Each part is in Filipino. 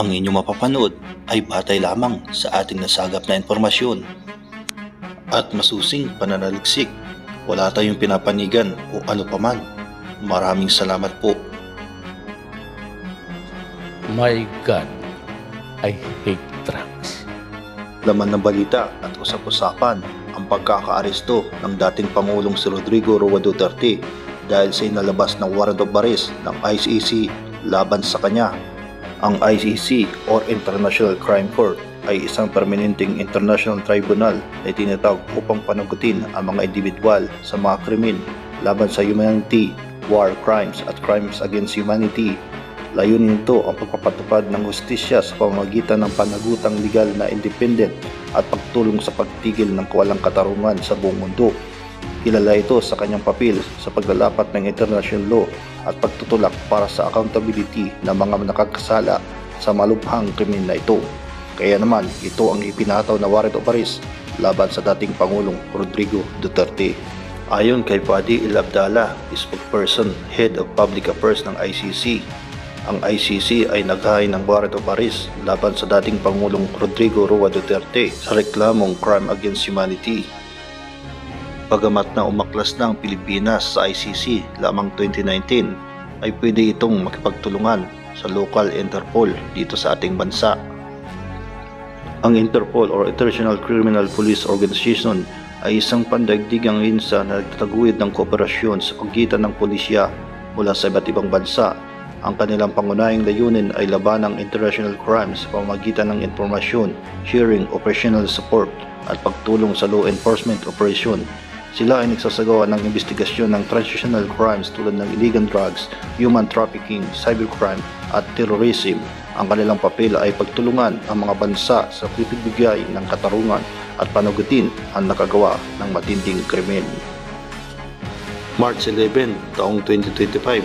Ang inyong mapapanood ay batay lamang sa ating nasagap na impormasyon at masusing pananaliksik. Wala tayong pinapanigan o ano paman. Maraming salamat po. My God, I hate drugs. Laman ng balita at usap-usapan ang pagkakaaresto ng dating Pangulong si Rodrigo Roa Duterte dahil sa inalabas ng warrant of arrest ng ICC laban sa kanya. Ang ICC or International Crime Court ay isang permanenteng international tribunal na itinatawag upang panagutin ang mga individual sa mga krimen laban sa humanity, war crimes at crimes against humanity. Layunin nito ang pagpapatupad ng hustisya sa pamamagitan ng panagutang legal na independent at pagtulong sa pagtigil ng kawalang katarungan sa buong mundo. Kilala ito sa kanyang papel sa paglalapat ng international law at pagtutulak para sa accountability ng mga nakakasala sa malubhang krimen na ito. Kaya naman, ito ang ipinataw na warrant of arrest laban sa dating Pangulong Rodrigo Duterte. Ayon kay Fadi El Abdallah, spokesperson, head of public affairs ng ICC, ang ICC ay naghain ng warrant of arrest laban sa dating Pangulong Rodrigo Roa Duterte sa reklamong crime against humanity. Bagamat na umaklas na ang Pilipinas sa ICC lamang 2019, ay pwede itong makipagtulungan sa local Interpol dito sa ating bansa. Ang Interpol or International Criminal Police Organization ay isang pandaigdigang hinsa na nagtataguyod ng kooperasyon sa pagitan ng pulisya mula sa iba't ibang bansa. Ang kanilang pangunahing layunin ay labanang international crimes sa pamamagitan ng informasyon, sharing, operational support at pagtulong sa law enforcement operation. Sila ay nagsasagawa ng investigasyon ng transnational crimes tulad ng illegal drugs, human trafficking, cybercrime at terrorism. Ang kanilang papel ay pagtulungan ang mga bansa sa pagbibigay ng katarungan at panagutin ang nakagawa ng matinding krimen. March 11, taong 2025,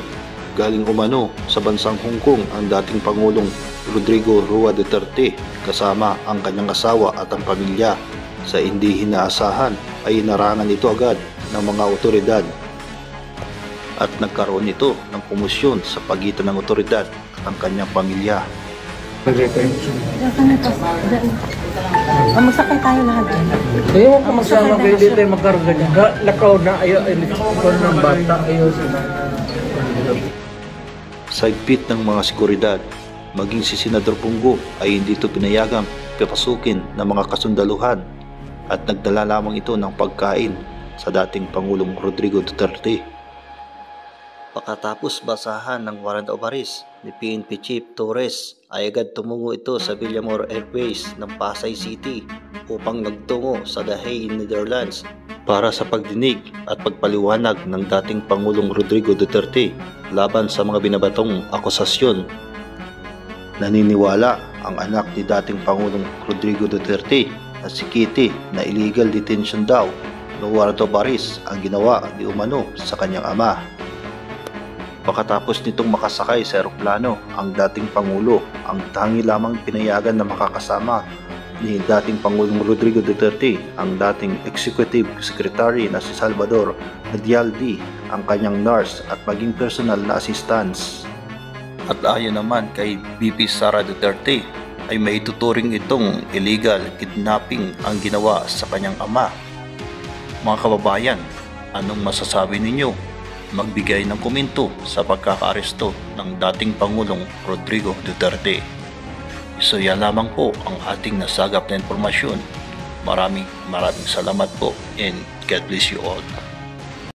galing umano sa bansang Hong Kong ang dating Pangulong Rodrigo Roa Duterte kasama ang kanyang asawa at ang pamilya. Sa hindi inaasahan ay inarangan ito agad ng mga otoridad at nagkaroon ito ng komosyon sa pagitan ng otoridad at ang kanyang pamilya. Magsakay tayo lahat dyan. Ayaw ka magsama kayo dito ay magkarga niya. Lakaw na ayaw ay nagkakon ng bata ayaw sila. Sa higpit ng mga seguridad, maging si Senador Bongo ay hindi ito pinayagang papasukin ng mga kasundaluhan at nagdala lamang ito ng pagkain sa dating Pangulong Rodrigo Duterte. Pagkatapos basahan ng warrant of arrest ni PNP Chief Torres ay agad tumungo ito sa Villamor Air Base ng Pasay City upang nagtungo sa The Hague, Netherlands para sa pagdinig at pagpaliwanag ng dating Pangulong Rodrigo Duterte laban sa mga binabatong akusasyon. Naniniwala ang anak ni dating Pangulong Rodrigo Duterte na si Kitty na illegal detention daw no warrant of arrest ang ginawa di umano sa kanyang ama. Pagkatapos nitong makasakay sa eroplano ang dating Pangulo, ang tangi lamang pinayagan na makakasama ni dating Pangulong Rodrigo Duterte ang dating Executive Secretary na si Salvador Nadialdi, ang kanyang nurse at maging personal na assistants. At ayon naman kay VP Sara Duterte ay may tuturing itong illegal kidnapping ang ginawa sa kanyang ama. Mga kababayan, anong masasabi ninyo? Magbigay ng komento sa pagkakaaresto ng dating Pangulong Rodrigo Duterte. So yan lamang po ang ating nasagap na impormasyon. Maraming salamat po and God bless you all.